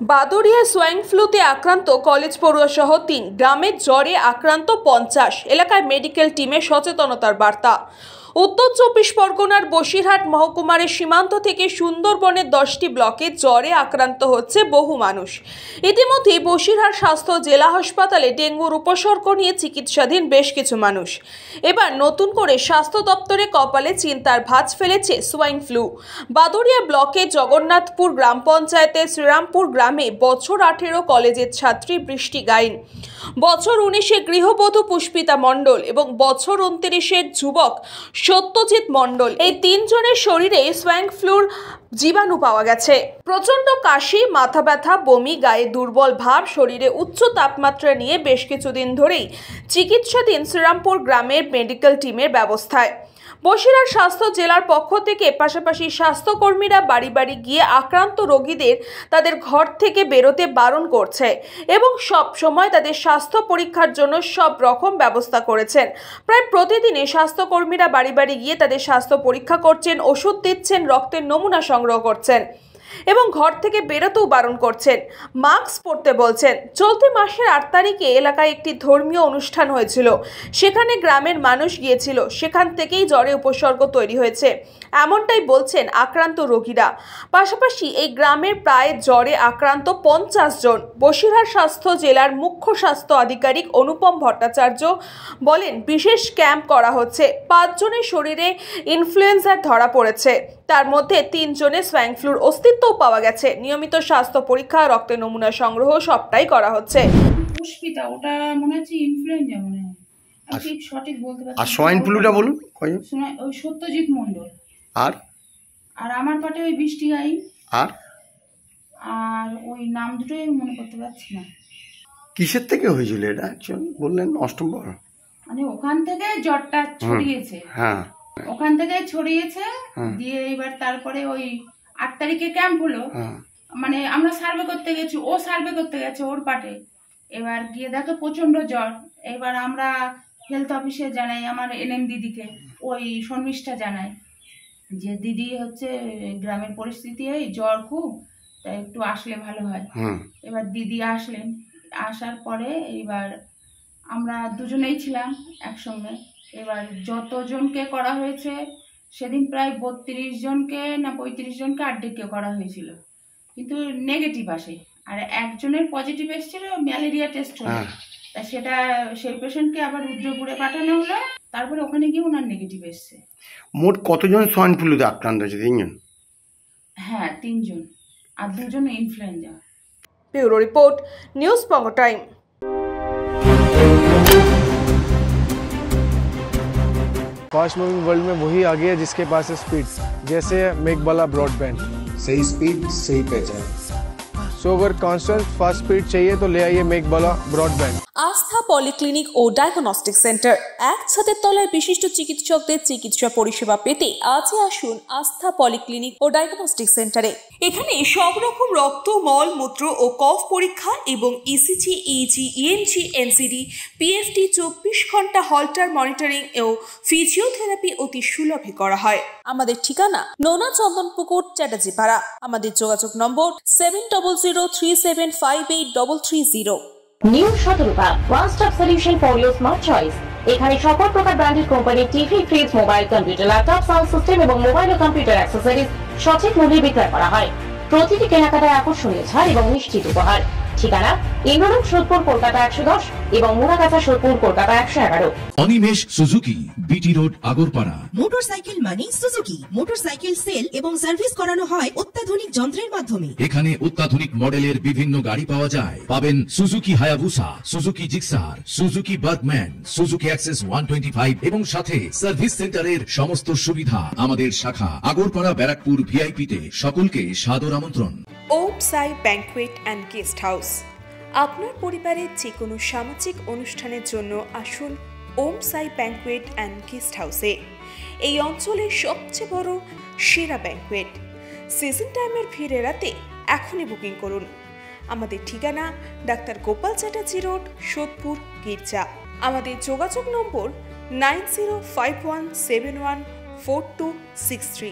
Baduria swine ফ্লুতে আক্রান্ত college পড়ুয়া সহ ৩, গ্রামের জ্বরে আক্রান্ত ৫০, এলাকায় মেডিকেল টিমে সচেতনতার বার্তা। উত্তর ২৪ পরগনার বসিরহাট মহকুমার সীমান্ত থেকে সুন্দরবনের ১০টি ব্লকে জ্বরে আক্রান্ত হচ্ছে বহু মানুষ। ইতিমধ্যে বসিরহাট স্বাস্থ্য জেলা হাসপাতালে ডেঙ্গুর উপসর্গ নিয়ে চিকিৎসাধীন বেশ কিছু মানুষ। এবার নতুন করে স্বাস্থ্য দপ্তরে কপালে চিন্তার ভাঁজ ফেলেছে সোয়াইন ফ্লু। বাদুড়িয়া ব্লকে জগন্নাথপুর গ্রাম পঞ্চায়েতের শ্রীরামপুর গ্রামে বছর ১৮ কলেজের ছাত্রী বৃষ্টি গাইন, বছর ১৯ গৃহবধূ পুষ্পিতা মণ্ডল এবং বছর ২৯ যুবক সত্যজিৎ মণ্ডল, এই ৩ জনের শরীরে সোয়াইন ফ্লুর জীবাণু পাওয়া গেছে। প্রচন্ড কাশি, মাথা ব্যথা, বমি, গায়ে দুর্বল ভাব, শরীরে উচ্চ তাপমাত্রা নিয়ে বেশ কিছুদিন ধরেই চিকিৎসাধীন শ্রীরামপুর গ্রামের মেডিকেল টিমের ব্যবস্থায়। বসিরহাট স্বাস্থ্য জেলার পক্ষ থেকে পাশাপাশি স্বাস্থ্যকর্মীরা বাড়ি বাড়ি গিয়ে আক্রান্ত রোগীদের তাদের ঘর থেকে বেরোতে বারণ করছে এবং সব সময় তাদের স্বাস্থ্য পরীক্ষার জন্য সব রকম ব্যবস্থা করেছেন। প্রায় প্রতিদিনই স্বাস্থ্যকর্মীরা বাড়ি বাড়ি গিয়ে তাদের স্বাস্থ্য পরীক্ষা করছেন, ওষুধ দিচ্ছেন, রক্তের নমুনা সংগ্রহ করছেন এবং ঘর থেকে বেরোতেও বারণ করছেন, মাস্ক পরতে বলছেন। চলতি মাসের ৮ তারিখে এলাকায় একটি ধর্মীয় অনুষ্ঠান হয়েছিল, সেখানে গ্রামের মানুষ গিয়েছিল, সেখান থেকেই জ্বরে উপসর্গ তৈরি হয়েছে, এমনটাই বলছেন আক্রান্ত রোগীরা। পাশাপাশি এই গ্রামের প্রায় জ্বরে আক্রান্ত ৫০ জন। বসিরহাট স্বাস্থ্য জেলার মুখ্য স্বাস্থ্য আধিকারিক অনুপম ভট্টাচার্য বলেন, বিশেষ ক্যাম্প করা হচ্ছে। ৫ জনের শরীরে ইনফ্লুয়েঞ্জার ধরা পড়েছে, তার মধ্যে ৩ জনের সোয়াইন ফ্লুর অস্তিত্বও পাওয়া গেছে। নিয়মিত স্বাস্থ্য পরীক্ষা, রক্তের নমুনা সংগ্রহ সবটাই করা হচ্ছে। পুষ্পিতা, ওটা মনে হচ্ছে ইনফ্লুয়েঞ্জা মনে হয়, আমি ঠিক সঠিক বলতে পারছি না। আর সোয়াইন ফ্লুটা বলুন। ওই সত্যজিৎ মণ্ডল। আর আমার পাটে ওই বৃষ্টি গাই। আর ওই নাম দুটোই মনে করতে পারছি না। কিসের থেকে হয়েছিল এটা অ্যাকচুয়ালি বললেন? অষ্টম পর মানে ওখান থেকে জ্বরটা ছড়িয়েছে। হ্যাঁ, ওখান থেকে ছড়িয়েছে দিয়ে এবার তারপরে ওই ৮ তারিখে ক্যাম্প হলো। মানে আমরা সার্ভে করতে গেছি, ও সার্ভে করতে গেছে ওর পাটে। এবার গিয়ে দেখে প্রচন্ড জ্বর। এবার আমরা হেলথ অফিসে জানাই, আমার এনএম দিদিকে, ওই শর্মিষ্ঠা জানাই যে দিদি হচ্ছে গ্রামের পরিস্থিতি এই জ্বর খুব, তাই একটু আসলে ভালো হয়। এবার দিদি আসলেন, আসার পরে এবার আমরা দুজনেই ছিলাম একসঙ্গে। এবার যতজনকে করা হয়েছে সেদিন প্রায় 32 জনকে না 35 জনকে আড্ডেকে করা হয়েছিল, কিন্তু নেগেটিভ আসে। আর একজনের পজিটিভ এসেছিল, ম্যালেরিয়া টেস্ট হলো, তা সেটা সেই পেশেন্টকে আবার রুদ্রপুরে পাঠানো হলো, তারপরে ওখানে গিয়ে ওনার নেগেটিভ এসছে। মোট কতজন সোয়াইন ফ্লুতে আক্রান্ত হয়েছে? ৩ জন। হ্যাঁ, 3 জন, আর 2 জন ইনফ্লুয়েঞ্জা। ব্যুরো রিপোর্ট, নিউজ পঙ্গ টাইম। फास्ट मूविंग वर्ल्ड में वही आगे है जिसके पास है स्पीड, जैसे मेघबाला ब्रॉडबैंड। सही स्पीड, सही पहचान। सो अगर कॉन्स्टेंट फास्ट स्पीड चाहिए तो ले आइए मेघबाला ब्रॉडबैंड। আস্থা পলিক্লিনিক ও ডায়াগনস্টিক সেন্টার, এক ছাদের তলায় বিশিষ্ট চিকিৎসকদের চিকিৎসা পরিষেবা পেতে আজই আসুন আস্থা পলিক্লিনিক ও ডায়াগনস্টিক সেন্টারে। এখানে সব রকম রক্ত, মল, মূত্র ও কফ পরীক্ষা এবং ECG, easy, ENG, NCD, PFT 24 ঘন্টা হল্টার মনিটরিং ও ফিজিওথেরাপি অতি সুলভে করা হয়। আমাদের ঠিকানা নোনা চন্দনপুকুর, চ্যাটার্জিপাড়া। আমাদের যোগাযোগ নম্বর 7003758330। New Shatarupa, one stop solution for your smart choice. এখানে সকল প্রকার ব্র্যান্ডেড কোম্পানির TV, fridge, mobile, computer, laptop, sound system এবং মোবাইল ও কম্পিউটার অ্যাক্সেসরিজ সঠিক মূল্যে বিক্রয় করা হয়। প্রতিটি কেনাকাটায় আকর্ষণীয় ছাড় এবং নিশ্চিত উপহার। ঠিকানা ইন্দ্রনগর, সোদপুর, কলকাতা 110 এবং Muragachha, Sodepur, Kolkata 111। Animesh Suzuki, BT road, Agarpara. Motorcycle মানে সুজুকি। মোটরসাইকেল সেল এবং সার্ভিস করানো হয় অত্যাধুনিক যন্ত্রের মাধ্যমে। এখানে অত্যাধুনিক মডেলের বিভিন্ন গাড়ি পাওয়া যায়। পাবেন Suzuki Hayabusa, Suzuki Gixxer, Suzuki Bergman, Suzuki access 125 এবং সাথে সার্ভিস সেন্টারের সমস্ত সুবিধা। আমাদের শাখা আগরপাড়া, ব্যারাকপুর ভিআইপি তে। সকলকে সাদর আমন্ত্রণ। ওম সাই ব্যাংকুয়েট অ্যান্ড গেস্ট হাউস। আপনার পরিবারের যে কোনো সামাজিক অনুষ্ঠানের জন্য আসুন ওম সাই ব্যাংকুয়েট অ্যান্ড গেস্ট হাউসে। এই অঞ্চলের সবচেয়ে বড় সেরা ব্যাংকুয়েট। সিজন টাইমের ভিড় এড়াতে এখনই বুকিং করুন। আমাদের ঠিকানা ডাক্তার গোপাল চ্যাটার্জি রোড, সোদপুর, গির্জা। আমাদের যোগাযোগ নম্বর 9051714263।